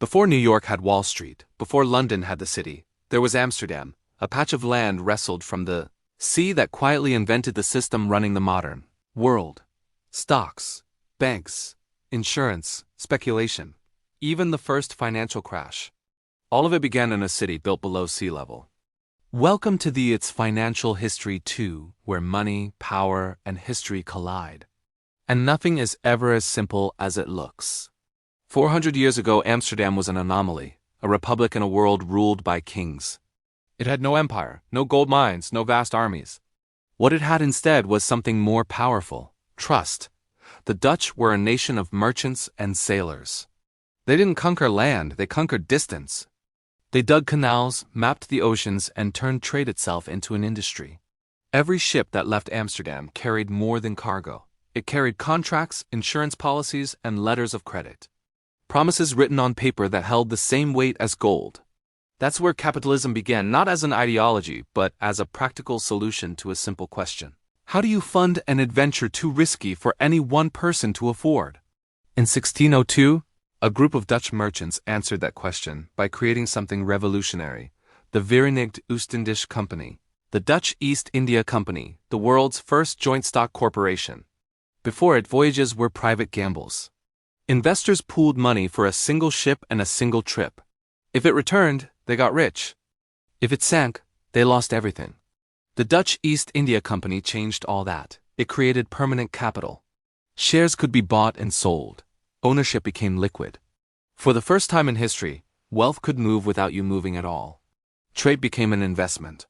Before New York had Wall Street, before London had the city, there was Amsterdam, a patch of land wrestled from the sea that quietly invented the system running the modern world. Stocks, banks, insurance, speculation, even the first financial crash. All of it began in a city built below sea level. Welcome to It's Financial History 2, where money, power, and history collide. And nothing is ever as simple as it looks. 400 years ago, Amsterdam was an anomaly, a republic in a world ruled by kings. It had no empire, no gold mines, no vast armies. What it had instead was something more powerful: trust. The Dutch were a nation of merchants and sailors. They didn't conquer land, they conquered distance. They dug canals, mapped the oceans, and turned trade itself into an industry. Every ship that left Amsterdam carried more than cargo. It carried contracts, insurance policies, and letters of credit. Promises written on paper that held the same weight as gold. That's where capitalism began, not as an ideology, but as a practical solution to a simple question. How do you fund an adventure too risky for any one person to afford? In 1602, a group of Dutch merchants answered that question by creating something revolutionary: the Verenigd Oostindische Company, the Dutch East India Company, the world's first joint stock corporation. Before it, voyages were private gambles. Investors pooled money for a single ship and a single trip. If it returned, they got rich. If it sank, they lost everything. The Dutch East India Company changed all that. It created permanent capital. Shares could be bought and sold. Ownership became liquid. For the first time in history, wealth could move without you moving at all. Trade became an investment.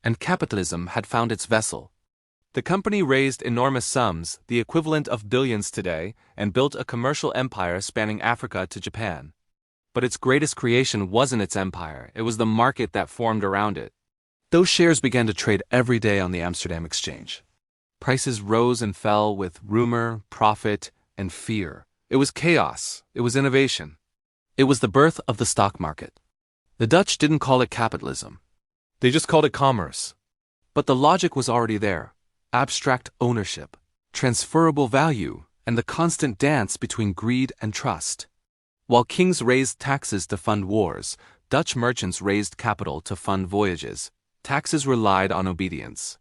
And capitalism had found its vessel. The company raised enormous sums, the equivalent of billions today, and built a commercial empire spanning Africa to Japan. But its greatest creation wasn't its empire, it was the market that formed around it. Those shares began to trade every day on the Amsterdam Exchange. Prices rose and fell with rumor, profit, and fear. It was chaos. It was innovation. It was the birth of the stock market. The Dutch didn't call it capitalism. They just called it commerce. But the logic was already there: abstract ownership, transferable value, and the constant dance between greed and trust. While kings raised taxes to fund wars, Dutch merchants raised capital to fund voyages. Taxes relied on obedience.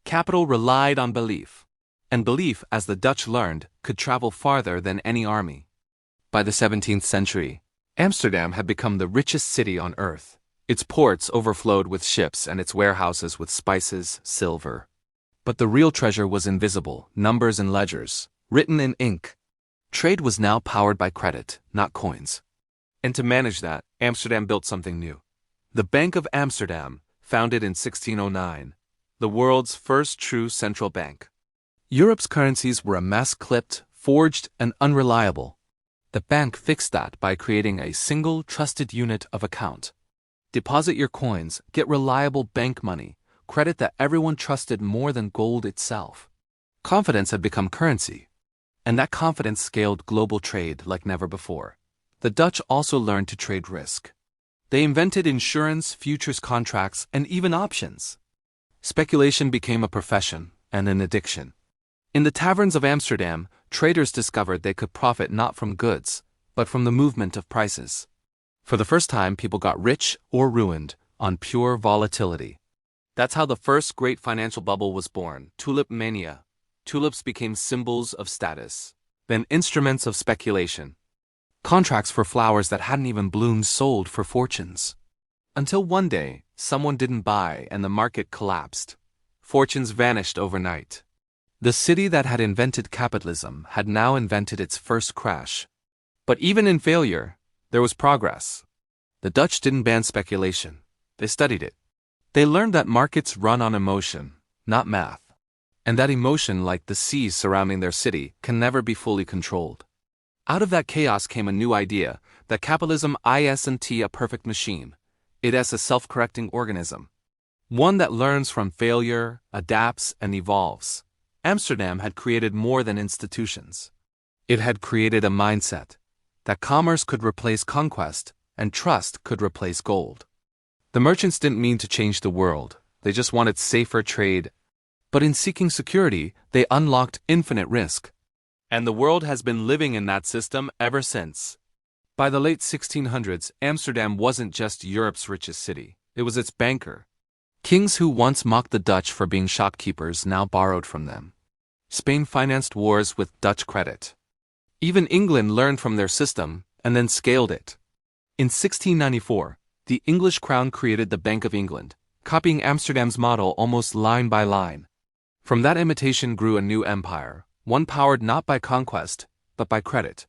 Capital relied on belief. And belief, as the Dutch learned, could travel farther than any army. By the 17th century, Amsterdam had become the richest city on earth. Its ports overflowed with ships and its warehouses with spices, silver. But the real treasure was invisible: numbers and ledgers, written in ink. Trade was now powered by credit, not coins. And to manage that, Amsterdam built something new. The Bank of Amsterdam, founded in 1609, the world's first true central bank. Europe's currencies were a mess, clipped, forged, and unreliable. The bank fixed that by creating a single, trusted unit of account. Deposit your coins, get reliable bank money, credit that everyone trusted more than gold itself. Confidence had become currency, and that confidence scaled global trade like never before. The Dutch also learned to trade risk. They invented insurance, futures contracts, and even options. Speculation became a profession and an addiction. In the taverns of Amsterdam, traders discovered they could profit not from goods, but from the movement of prices. For the first time, people got rich or ruined on pure volatility. That's how the first great financial bubble was born: tulip mania. Tulips became symbols of status, then instruments of speculation. Contracts for flowers that hadn't even bloomed sold for fortunes. Until one day, someone didn't buy and the market collapsed. Fortunes vanished overnight. The city that had invented capitalism had now invented its first crash. But even in failure, there was progress. The Dutch didn't ban speculation. They studied it. They learned that markets run on emotion, not math. And that emotion, like the seas surrounding their city, can never be fully controlled. Out of that chaos came a new idea, that capitalism isn't a perfect machine. It is a self-correcting organism. One that learns from failure, adapts, and evolves. Amsterdam had created more than institutions. It had created a mindset that commerce could replace conquest and trust could replace gold. The merchants didn't mean to change the world, they just wanted safer trade. But in seeking security, they unlocked infinite risk. And the world has been living in that system ever since. By the late 1600s, Amsterdam wasn't just Europe's richest city, it was its banker. Kings who once mocked the Dutch for being shopkeepers now borrowed from them. Spain financed wars with Dutch credit. Even England learned from their system and then scaled it. In 1694, the English crown created the Bank of England, copying Amsterdam's model almost line by line. From that imitation grew a new empire, one powered not by conquest, but by credit.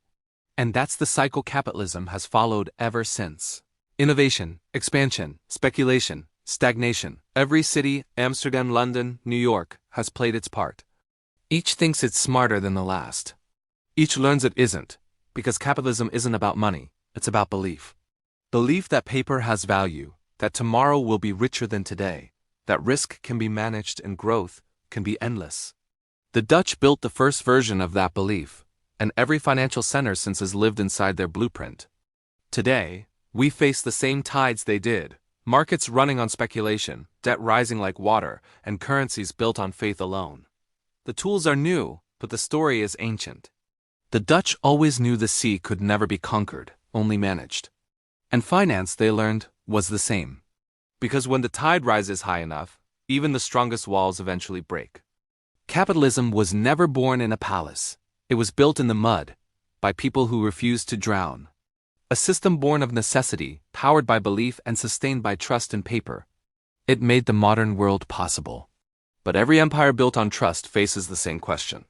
And that's the cycle capitalism has followed ever since. Innovation, expansion, speculation, stagnation. Every city, Amsterdam, London, New York, has played its part. Each thinks it's smarter than the last. Each learns it isn't, because capitalism isn't about money, it's about belief. Belief that paper has value, that tomorrow will be richer than today, that risk can be managed and growth can be endless. The Dutch built the first version of that belief, and every financial center since has lived inside their blueprint. Today, we face the same tides they did, markets running on speculation, debt rising like water, and currencies built on faith alone. The tools are new, but the story is ancient. The Dutch always knew the sea could never be conquered, only managed. And finance, they learned, was the same. Because when the tide rises high enough, even the strongest walls eventually break. Capitalism was never born in a palace. It was built in the mud, by people who refused to drown. A system born of necessity, powered by belief and sustained by trust in paper. It made the modern world possible. But every empire built on trust faces the same question.